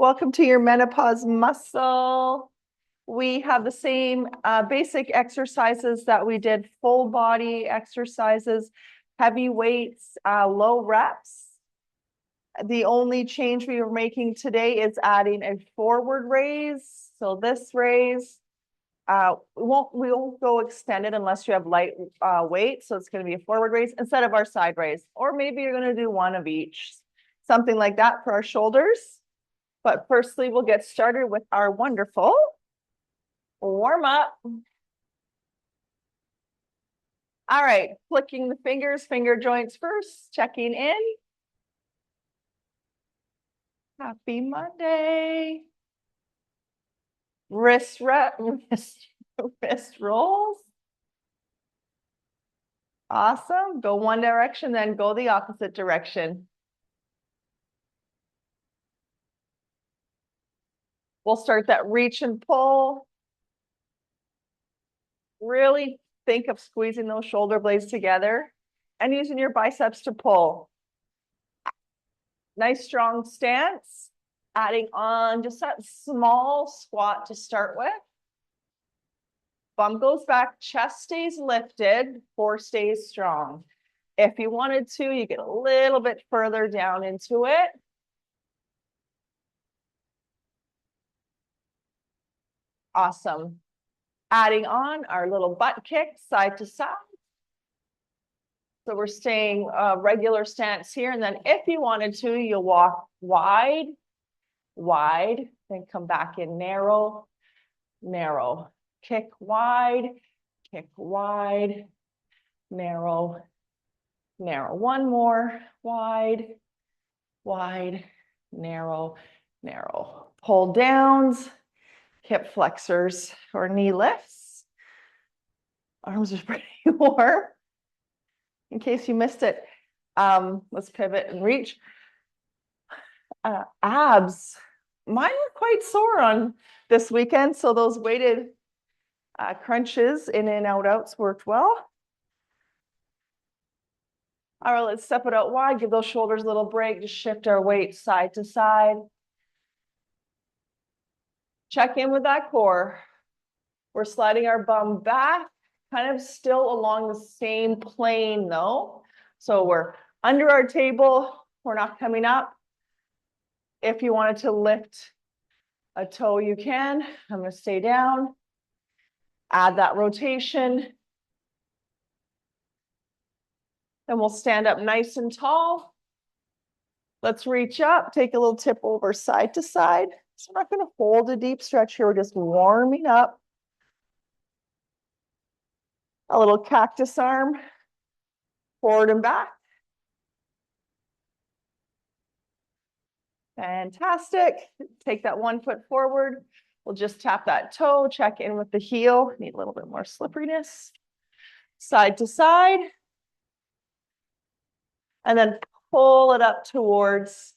Welcome to your menopause muscle. We have the same basic exercises that we did, full body exercises, heavy weights, low reps. The only change we are making today is adding a forward raise. So this raise, we won't go extended unless you have light weight. So it's going to be a forward raise instead of our side raise, or maybe you're going to do one of each, something like that for our shoulders. But firstly, we'll get started with our wonderful warm up. All right, flicking the fingers, finger joints first, checking in. Happy Monday. Wrist rolls. Awesome. Go one direction, then go the opposite direction. We'll start that reach and pull. Really think of squeezing those shoulder blades together and using your biceps to pull. Nice strong stance. Adding on just that small squat to start with. Bum goes back, chest stays lifted, core stays strong. If you wanted to, you get a little bit further down into it. Awesome. Adding on our little butt kick side to side. So we're staying regular stance here. And then if you wanted to, you'll walk wide, wide, then come back in narrow, narrow. Kick wide, narrow, narrow. One more, wide, wide, narrow, narrow. Pull downs, hip flexors or knee lifts. Arms are pretty warm. In case you missed it, let's pivot and reach. Abs. Mine were quite sore on this weekend, so those weighted crunches, in and outs worked well. All right, let's step it out wide, give those shoulders a little break, just shift our weight side to side. Check in with that core. We're sliding our bum back, kind of still along the same plane though. So we're under our table, we're not coming up. If you wanted to lift a toe, you can. I'm going to stay down. Add that rotation. Then we'll stand up nice and tall. Let's reach up, take a little tip over side to side. So we're not going to hold a deep stretch here. We're just warming up. A little cactus arm, forward and back. Fantastic. Take that 1 foot forward. We'll just tap that toe, check in with the heel. Need a little bit more slipperiness. Side to side. And then pull it up towards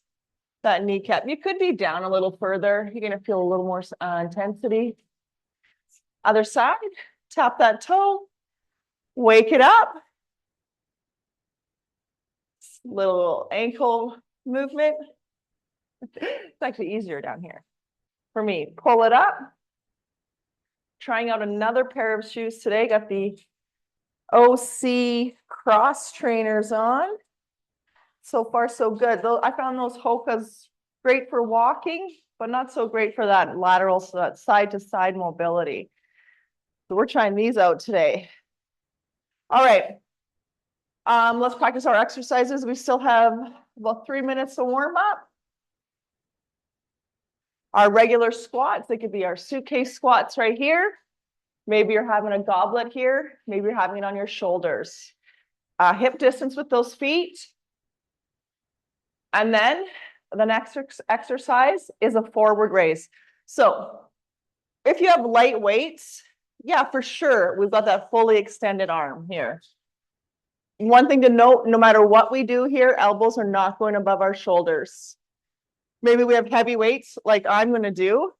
that kneecap. You could be down a little further. You're going to feel a little more intensity. Other side, tap that toe. Wake it up. Little ankle movement. It's actually easier down here for me. Pull it up. Trying out another pair of shoes today. Got the OC cross trainers on. So far, so good. Though I found those Hoka's great for walking, but not so great for that lateral, so that side to side mobility. So we're trying these out today. All right. Let's practice our exercises. We still have about 3 minutes to warm up. Our regular squats, they could be our suitcase squats right here. Maybe you're having a goblet here. Maybe you're having it on your shoulders. Hip distance with those feet. And then the next exercise is a forward raise. So if you have light weights, yeah, for sure, we've got that fully extended arm here. One thing to note, no matter what we do here, elbows are not going above our shoulders. Maybe we have heavy weights like I'm going to do,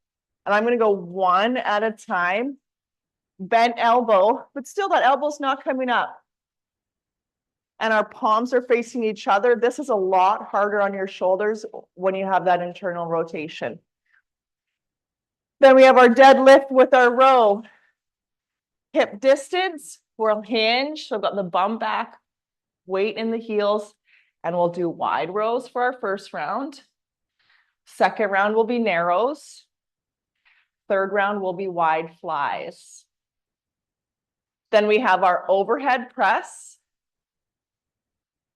and I'm going to go one at a time, bent elbow, but still that elbow's not coming up. And our palms are facing each other. This is a lot harder on your shoulders when you have that internal rotation. Then we have our deadlift with our row. Hip distance, we'll hinge, so we've got the bum back, weight in the heels, and we'll do wide rows for our first round. Second round will be narrows. Third round will be wide flies. Then we have our overhead press,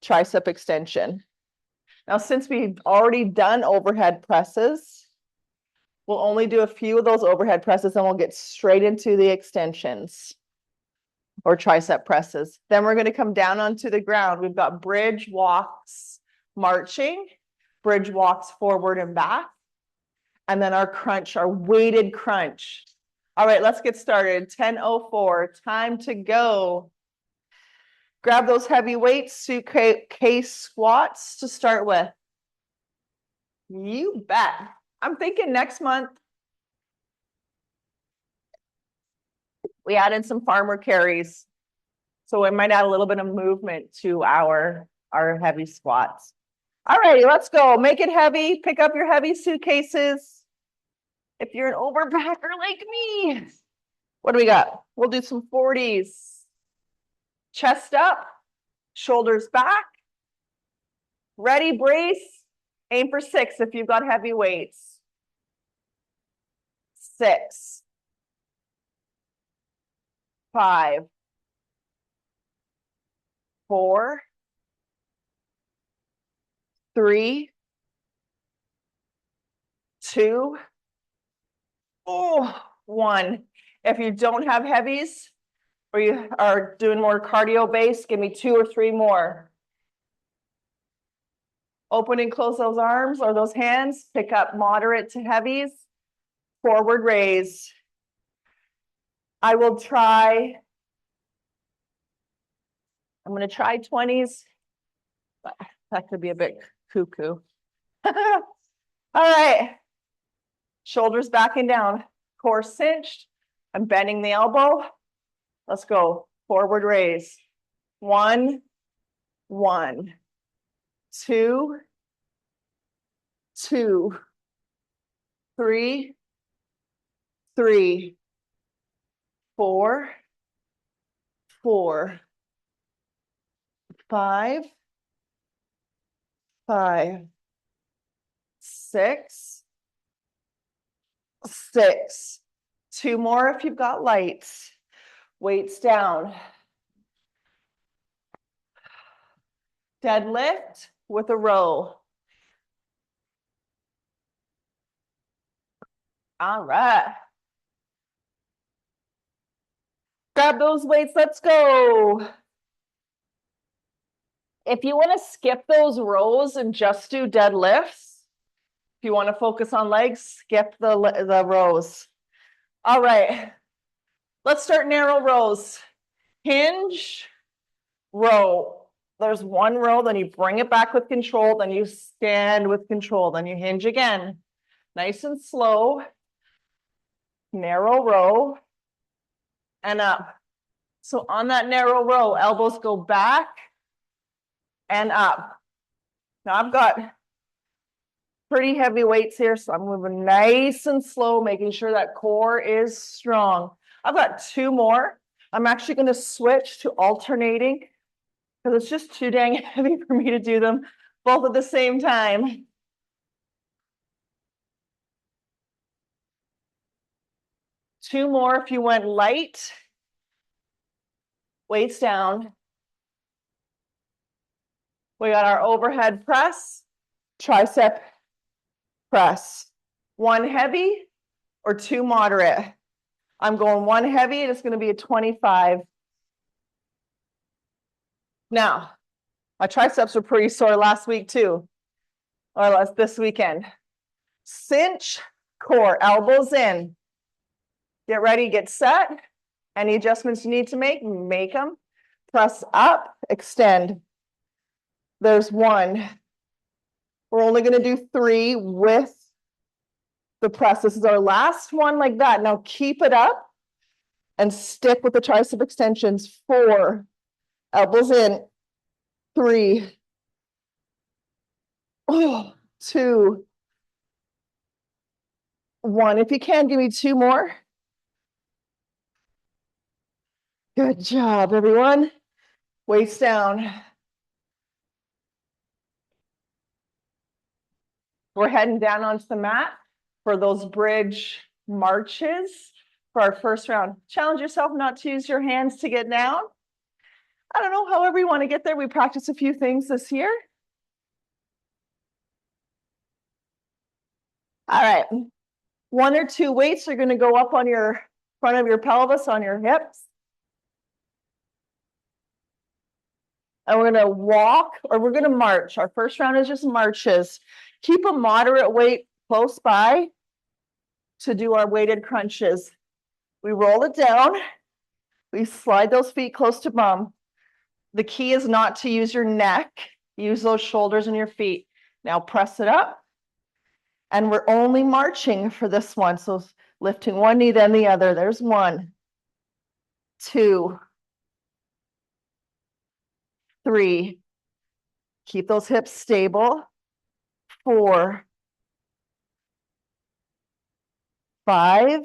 tricep extension. Now, since we've already done overhead presses, we'll only do a few of those overhead presses and we'll get straight into the extensions or tricep presses. Then we're going to come down onto the ground. We've got bridge walks marching, bridge walks forward and back, and then our crunch, our weighted crunch. All right, let's get started. 10:04, time to go. Grab those heavy weights, suitcase squats to start with. You bet. I'm thinking next month, we added some farmer carries. So we might add a little bit of movement to our heavy squats. All righty, let's go. Make it heavy. Pick up your heavy suitcases. If you're an overpacker like me, what do we got? We'll do some 40s. Chest up, shoulders back. Ready, brace. Aim for 6 if you've got heavy weights. 6, 5, 4, 3, 2, 1. If you don't have heavies or you are doing more cardio based, give me 2 or 3 more. Open and close those arms or those hands. Pick up moderate to heavies. Forward raise. I will try. I'm going to try 20s. That could be a bit cuckoo. All right. Shoulders back and down. Core cinched. I'm bending the elbow. Let's go. Forward raise. 1, 1, 2, 2, 3, 3, 4, 4, 5, 5, 6, 6. 2 more if you've got lights. Weights down. Deadlift with a row. All right. Grab those weights, let's go. If you want to skip those rows and just do deadlifts, if you want to focus on legs, skip the rows. All right, let's start narrow rows. Hinge, row. There's 1 row, then you bring it back with control, then you stand with control, then you hinge again. Nice and slow. Narrow row and up. So on that narrow row, elbows go back and up. Now I've got pretty heavy weights here, so I'm moving nice and slow, making sure that core is strong. I've got 2 more. I'm actually going to switch to alternating because it's just too dang heavy for me to do them both at the same time. Two more if you went light. Weights down. We got our overhead press, tricep press. 1 heavy or 2 moderate. I'm going 1 heavy, and it's going to be a 25. Now, my triceps were pretty sore last week too, or this weekend. Cinch, core, elbows in. Get ready, get set. Any adjustments you need to make them. Press up, extend. There's 1. We're only going to do 3 with the press. This is our last one like that. Now keep it up and stick with the tricep extensions. 4, elbows in. 3, 2, 1. If you can, give me 2 more. Good job, everyone. Weights down. We're heading down onto the mat for those bridge marches for our first round. Challenge yourself not to use your hands to get down. I don't know, however you want to get there. We practiced a few things this year. All right. 1 or 2 weights are going to go up on your front of your pelvis, on your hips. And we're going to walk, or we're going to march. Our first round is just marches. Keep a moderate weight close by to do our weighted crunches. We roll it down. We slide those feet close to bum. The key is not to use your neck. Use those shoulders and your feet. Now press it up. And we're only marching for this one. So lifting one knee, then the other. There's 1, 2, 3. Keep those hips stable. 4, 5,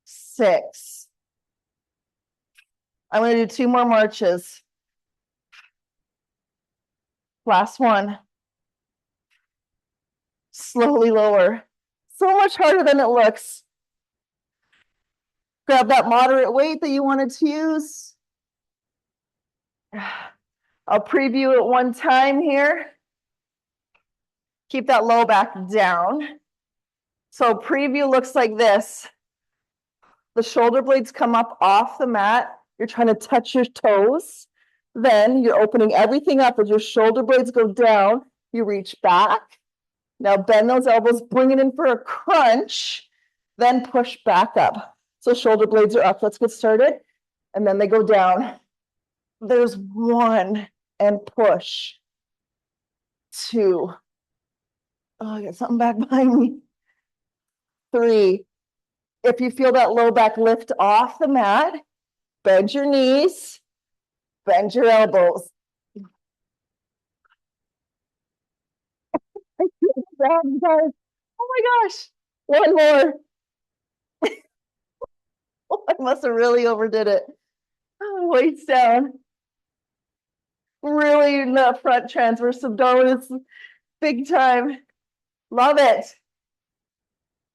6. I'm going to do 2 more marches. Last one. Slowly lower. So much harder than it looks. Grab that moderate weight that you wanted to use. I'll preview it one time here. Keep that low back down. So preview looks like this. The shoulder blades come up off the mat. You're trying to touch your toes. Then you're opening everything up as your shoulder blades go down. You reach back. Now bend those elbows, bring it in for a crunch, then push back up. So shoulder blades are up. Let's get started. And then they go down. There's 1 and push. 2. Oh, I got something back behind me. 3. If you feel that low back lift off the mat, bend your knees, bend your elbows. I feel bad, guys. Oh my gosh. 1 more. Oh, I must have really overdid it. Oh, weights down. Really in the front transverse abdominis, big time. Love it.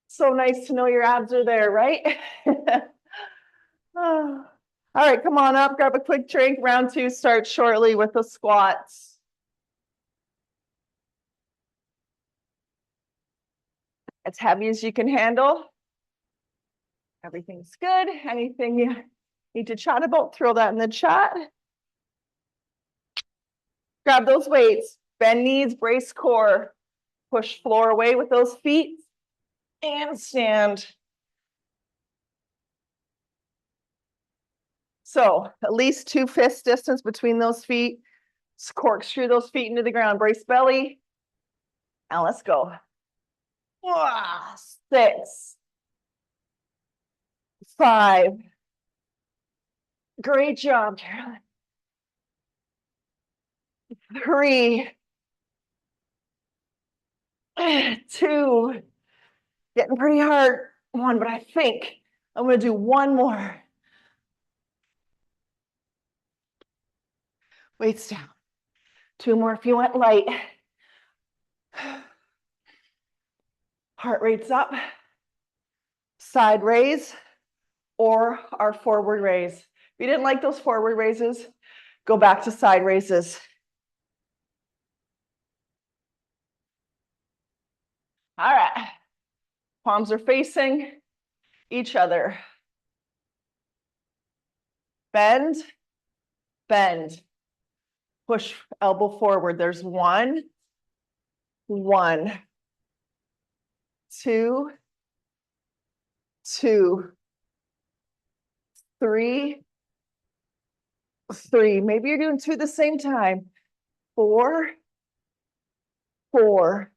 So nice to know your abs are there, right? Oh. All right, come on up, grab a quick drink. Round 2 starts shortly with the squats. As heavy as you can handle. Everything's good. Anything you need to chat about, throw that in the chat. Grab those weights, bend knees, brace core, push floor away with those feet, and stand. So at least 2 fist distance between those feet. Corkscrew those feet into the ground, brace belly. Now let's go. 6, 5. Great job, Carolyn. 3, 2. Getting pretty hard. 1, but I think I'm going to do 1 more. Weights down. 2 more if you want light. Heart rate's up. Side raise or our forward raise. If you didn't like those forward raises, go back to side raises. All right. Palms are facing each other. Bend, bend. Push elbow forward. There's 1, 1, 2, 2, 3, 3. Maybe you're doing 2 at the same time. 4, 4,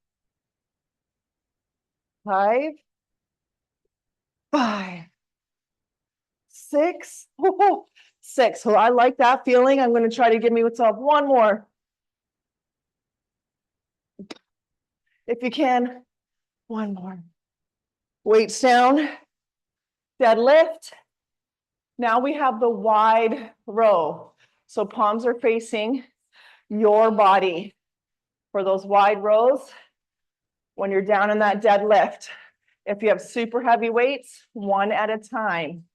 5, 5, 6. Oh, 6. So I like that feeling. I'm going to try to give myself 1 more. If you can, One more. Weights down, deadlift. Now we have the wide row. So palms are facing your body for those wide rows when you're down in that deadlift. If you have super heavy weights, one at a time.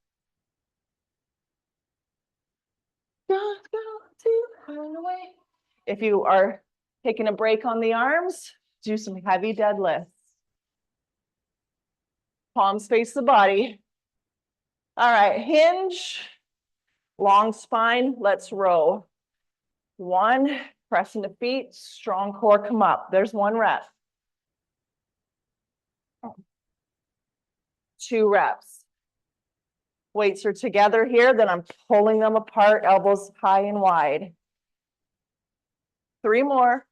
If you are taking a break on the arms, do some heavy deadlifts. Palms face the body. All right, hinge, long spine, let's row. One, pressing the feet, strong core, come up. There's one rep. 2 reps. Weights are together here, then I'm pulling them apart, elbows high and wide. 3 more.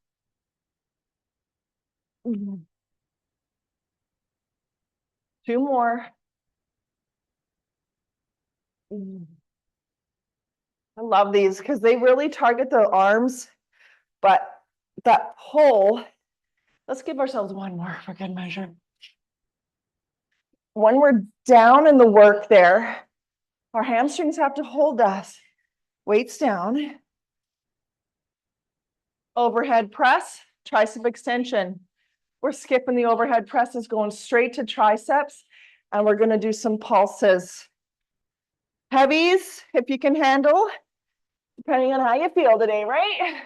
2 more. I love these because they really target the arms, but that pull, let's give ourselves one more for good measure. When we're down in the work there, our hamstrings have to hold us. Weights down. Overhead press, tricep extension. We're skipping the overhead presses, going straight to triceps, and we're going to do some pulses. Heavies, if you can handle, depending on how you feel today, right?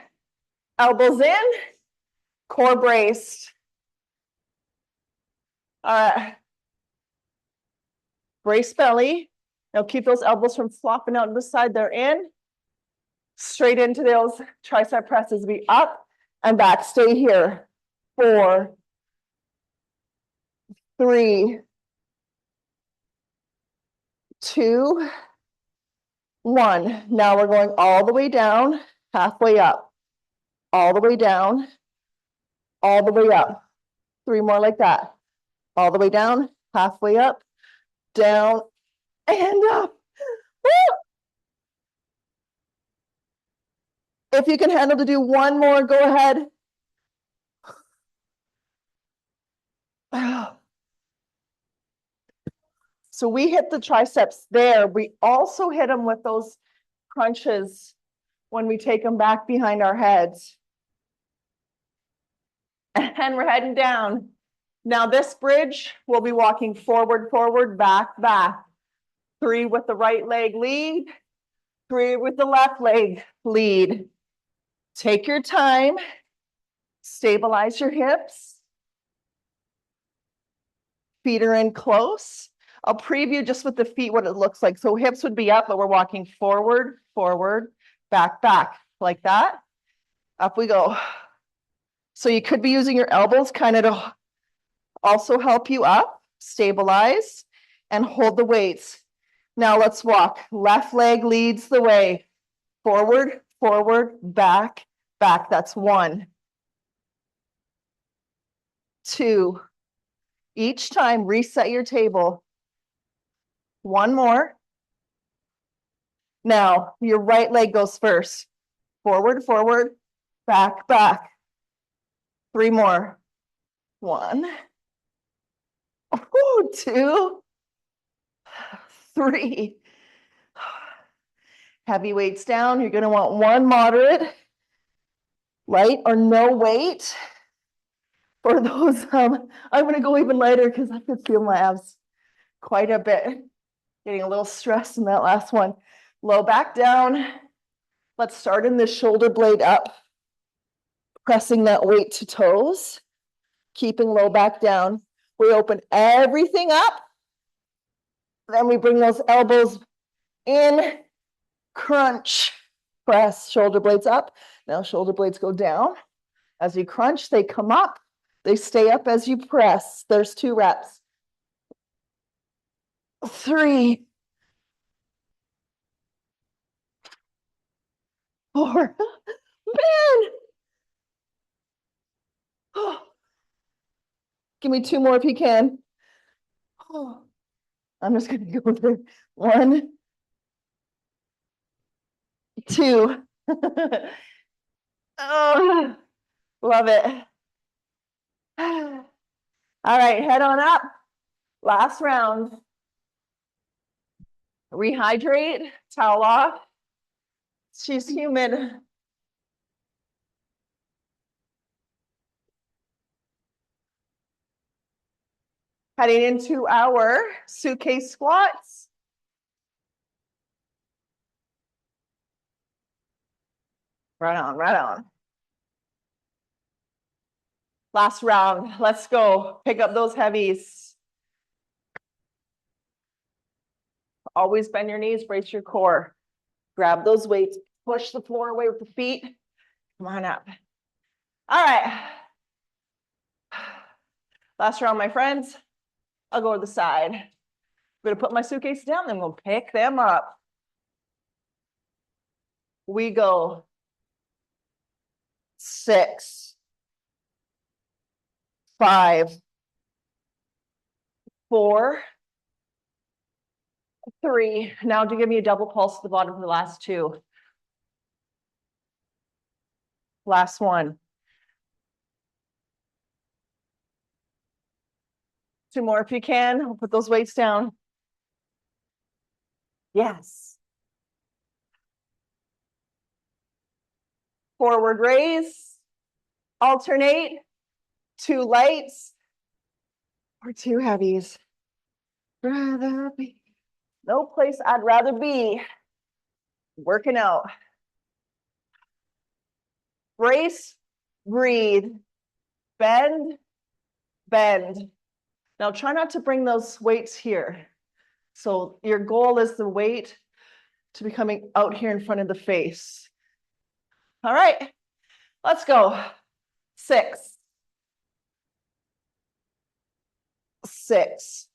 Elbows in, core braced. Brace belly. Now keep those elbows from flopping out to the side. They're in. Straight into those tricep presses. Be up and back. Stay here. 4, 3, 2, 1. Now we're going all the way down, halfway up. All the way down, all the way up. 3 more like that. All the way down, halfway up, down, and up. Woo! If you can handle to do one more, go ahead. So we hit the triceps there. We also hit them with those crunches when we take them back behind our heads. And we're heading down. Now this bridge, we'll be walking forward, forward, back, back. 3 with the right leg lead. 3 with the left leg lead. Take your time. Stabilize your hips. Feet are in close. I'll preview just with the feet what it looks like. So hips would be up, but we're walking forward, forward, back, back, like that. Up we go. So you could be using your elbows kind of to also help you up, stabilize, and hold the weights. Now let's walk. Left leg leads the way. Forward, forward, back, back. That's 1. 2. Each time, reset your table. 1 more. Now, your right leg goes first. Forward, forward, back, back. 3 more. 1. 2. 3. Heavy weights down. You're going to want 1 moderate, light or no weight. For those, I'm going to go even lighter because I could feel my abs quite a bit. Getting a little stressed in that last one. Low back down. Let's start in the shoulder blade up. Pressing that weight to toes. Keeping low back down. We open everything up. Then we bring those elbows in. Crunch. Press. Shoulder blades up. Now shoulder blades go down. As you crunch, they come up. They stay up as you press. There's 2 reps. 3. 4. Man. Oh. Give me 2 more if you can. Oh. I'm just going to go there. 1, 2. Oh, love it. All right, head on up. Last round. Rehydrate, towel off. She's humid. Heading into our suitcase squats. Right on, right on. Last round, let's go. Pick up those heavies. Always bend your knees, brace your core. Grab those weights, push the floor away with the feet. Come on up. All right. Last round, my friends. I'll go to the side. I'm gonna put my suitcase down, then we'll pick them up. We go 6, 5, 4, 3. Now to give me a double pulse at the bottom of the last 2. Last one. 2 more if you can. We'll put those weights down. Yes. Forward raise. Alternate. 2 lights or 2 heavies. Rather be. No place I'd rather be. Working out. Brace, breathe, bend, bend. Now try not to bring those weights here. So your goal is the weight to be coming out here in front of the face. All right, let's go. 6, 6,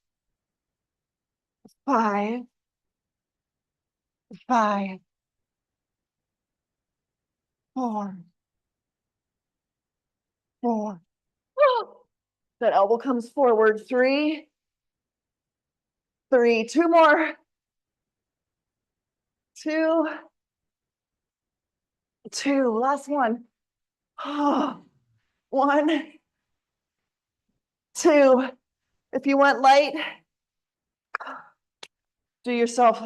5, 5, 4, 4. That elbow comes forward. 3, 3. 2 more. 2, 2. Last one. 1, 2. If you went light, do yourself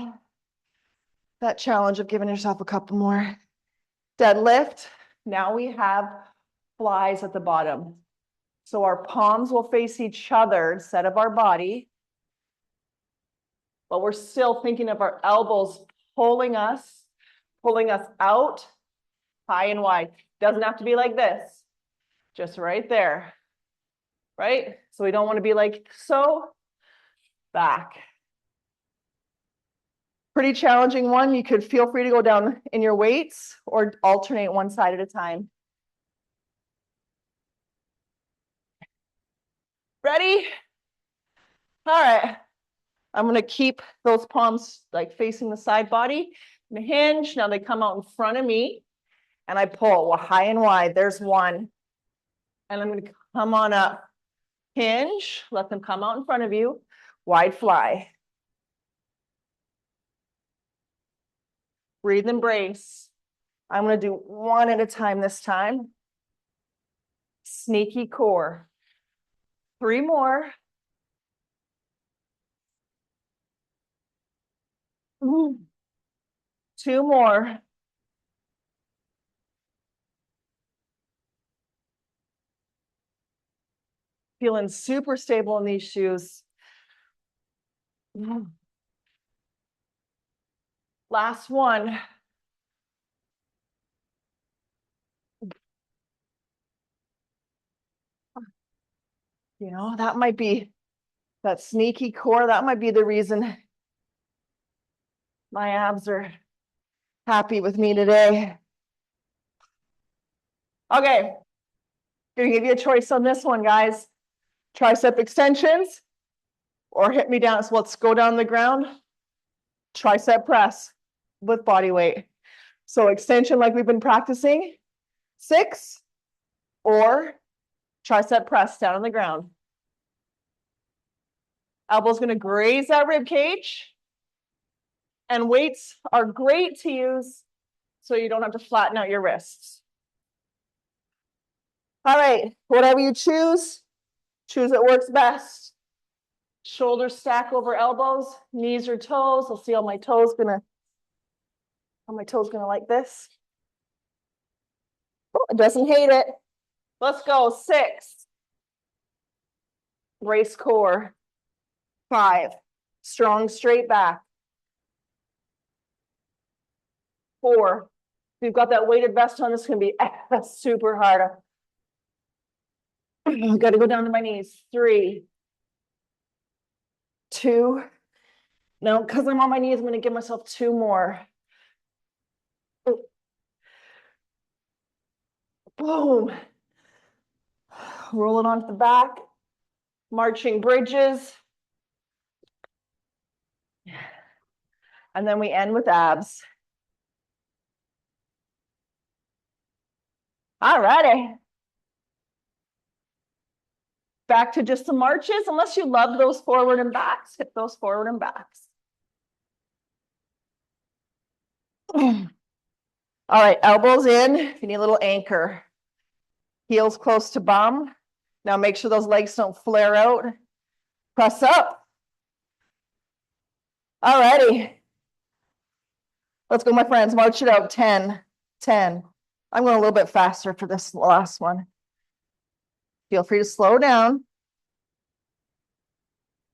that challenge of giving yourself a couple more. Deadlift. Now we have flies at the bottom. So our palms will face each other instead of our body. But we're still thinking of our elbows pulling us out high and wide. Doesn't have to be like this. Just right there. Right? So we don't want to be like so. Back. Pretty challenging one. You could feel free to go down in your weights or alternate one side at a time. Ready? All right. I'm going to keep those palms like facing the side body. I'm gonna hinge. Now they come out in front of me and I pull high and wide. There's 1. And I'm going to come on up. Hinge. Let them come out in front of you. Wide fly. Breathe and brace. I'm going to do 1 at a time this time. Sneaky core. 3 more. Ooh. 2 more. Feeling super stable in these shoes. Last one. You know, that might be that sneaky core. That might be the reason my abs are happy with me today. Okay. Gonna give you a choice on this one, guys. Tricep extensions or hit me down. So let's go down the ground. Tricep press with body weight. So extension like we've been practicing. 6 or tricep press down on the ground. Elbow's going to graze that rib cage. And weights are great to use so you don't have to flatten out your wrists. All right, whatever you choose, Choose what works best. Shoulders stack over elbows, knees or toes. I'll see how my toes gonna like this. Oh, it doesn't hate it. Let's go. 6. Brace core. 5. Strong straight back. 4. If you've got that weighted vest on, this is gonna be super hard. I've got to go down to my knees. 3. 2. No, because I'm on my knees, I'm gonna give myself 2 more. Boom. Roll it onto the back. Marching bridges. And then we end with abs. All righty. Back to just the marches. Unless you love those forward and backs, hit those forward and backs. All right, elbows in. If you need a little anchor. Heels close to bum. Now make sure those legs don't flare out. Press up. All righty. Let's go, my friends. March it out. 10, 10. I'm going a little bit faster for this last one. Feel free to slow down.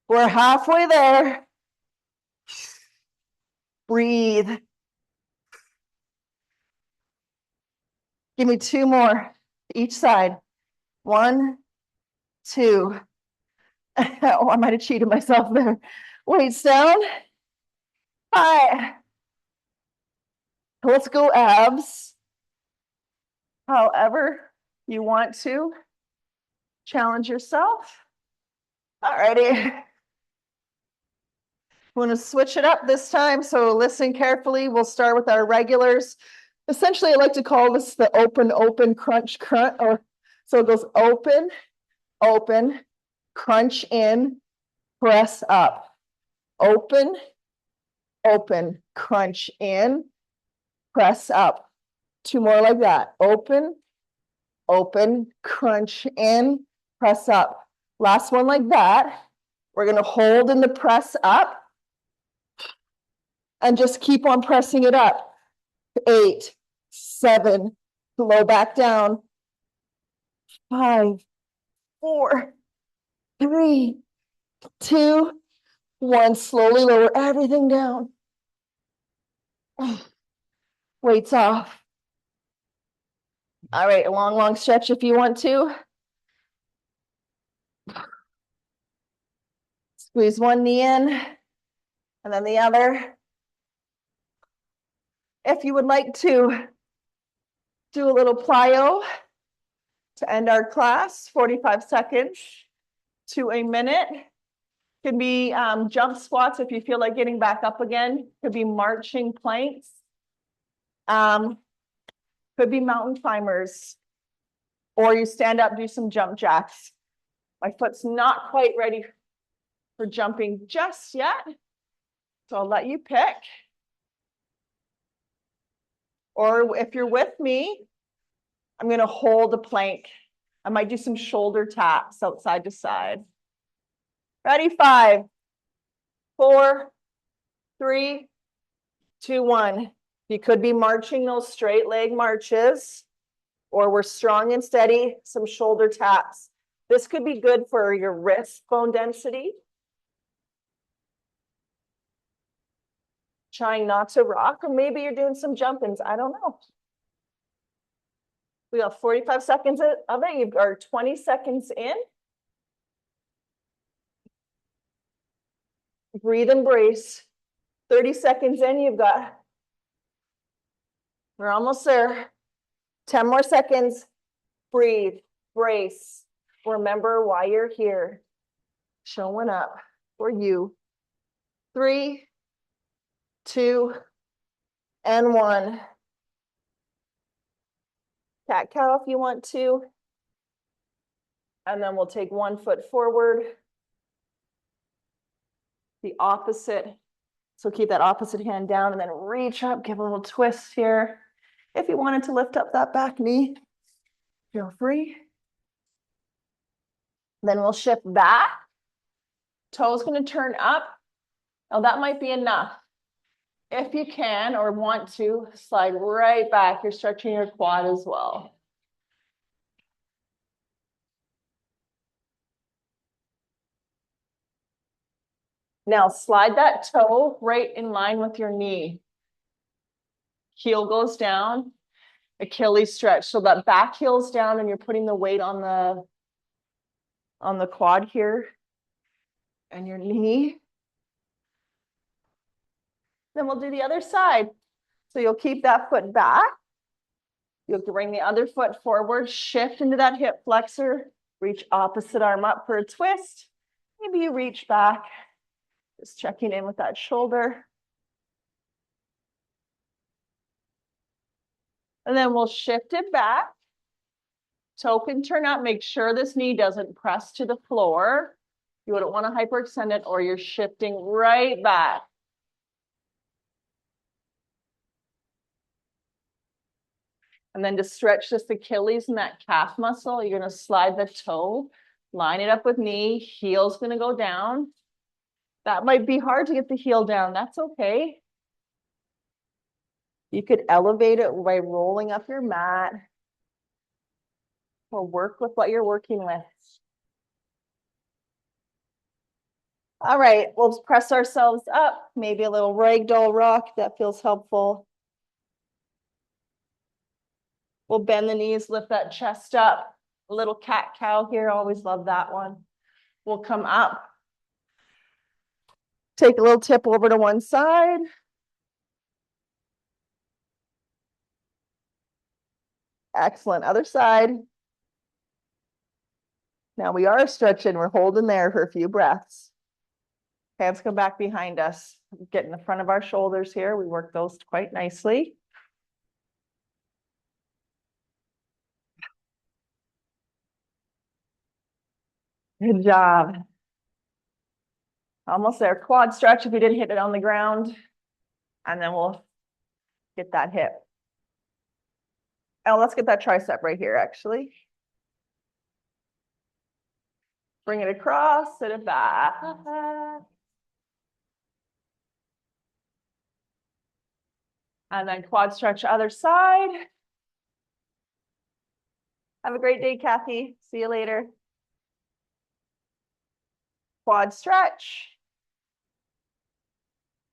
We're halfway there. Breathe. Give me 2 more each side. 1, 2. Oh, I might have cheated myself there. Weights down. All right. Let's go abs. However you want to challenge yourself. All righty. We're going to switch it up this time, so listen carefully. We'll start with our regulars. Essentially, I like to call this the open, open, crunch, crunch. Or so it goes open, open, crunch in, press up. Open, open, crunch in, press up. 2 more like that. Open, open, crunch in, press up. Last one like that. We're going to hold in the press up and just keep on pressing it up. 8, 7, slow back down. 5, 4, 3, 2, 1. Slowly lower everything down. Weights off. All right, a long, long stretch if you want to. Squeeze one knee in and then the other. If you would like to do a little plyo to end our class, 45 seconds to a minute. Could be jump squats if you feel like getting back up again. Could be marching planks. Could be mountain climbers. Or you stand up, do some jump jacks. My foot's not quite ready for jumping just yet, so I'll let you pick. Or if you're with me, I'm going to hold a plank. I might do some shoulder taps outside to side. Ready? 5, 4, 3, 2, 1. You could be marching those straight leg marches, or we're strong and steady, some shoulder taps. This could be good for your wrist bone density. Trying not to rock, or maybe you're doing some jump-ins. I don't know. We got 45 seconds of it. You've got 20 seconds in. Breathe and brace. 30 seconds in, we're almost there. 10 more seconds. Breathe, brace. Remember why you're here. Showing up for you. 3, 2, and 1. Cat cow if you want to. And then we'll take 1 foot forward. The opposite. So keep that opposite hand down and then reach up, give a little twist here. If you wanted to lift up that back knee, feel free. Then we'll shift back. Toes going to turn up. Oh, that might be enough. If you can or want to, slide right back. You're stretching your quad as well. Now slide that toe right in line with your knee. Heel goes down, Achilles stretch. So that back heel's down and you're putting the weight on the quad here and your knee. Then we'll do the other side. So you'll keep that foot back. You'll bring the other foot forward, shift into that hip flexor, reach opposite arm up for a twist. Maybe you reach back, just checking in with that shoulder. And then we'll shift it back. Toe can turn up. Make sure this knee doesn't press to the floor. You wouldn't want to hyperextend it, or you're shifting right back. And then to stretch this Achilles and that calf muscle, you're going to slide the toe, line it up with knee, heel's going to go down. That might be hard to get the heel down. That's okay. You could elevate it by rolling up your mat or work with what you're working with. All right, we'll press ourselves up, maybe a little ragdoll rock. That feels helpful. We'll bend the knees, lift that chest up. A little cat-cow here, always love that one. We'll come up. Take a little tip over to one side. Excellent, other side. Now we are stretching, we're holding there for a few breaths. Hands come back behind us. Get in the front of our shoulders here. We work those quite nicely. Good job. Almost there. Quad stretch if you didn't hit it on the ground. And then we'll get that hip. Oh, let's get that tricep right here, actually. Bring it across, sit it back. And then quad stretch other side. Have a great day, Kathy. See you later. Quad stretch.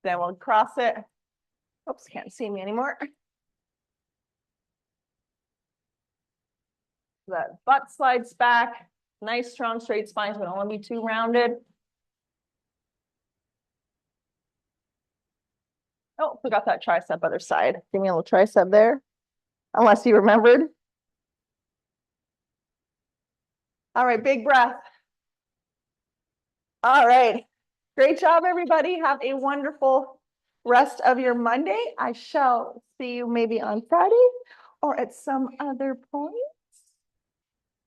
Then we'll cross it. Oops, can't see me anymore. That butt slides back. Nice, strong, straight spines, but don't want to be too rounded. Oh, forgot that tricep other side. Give me a little tricep there, unless you remembered. All right, big breath. All right, great job, everybody. Have a wonderful rest of your Monday. I shall see you maybe on Friday or at some other point.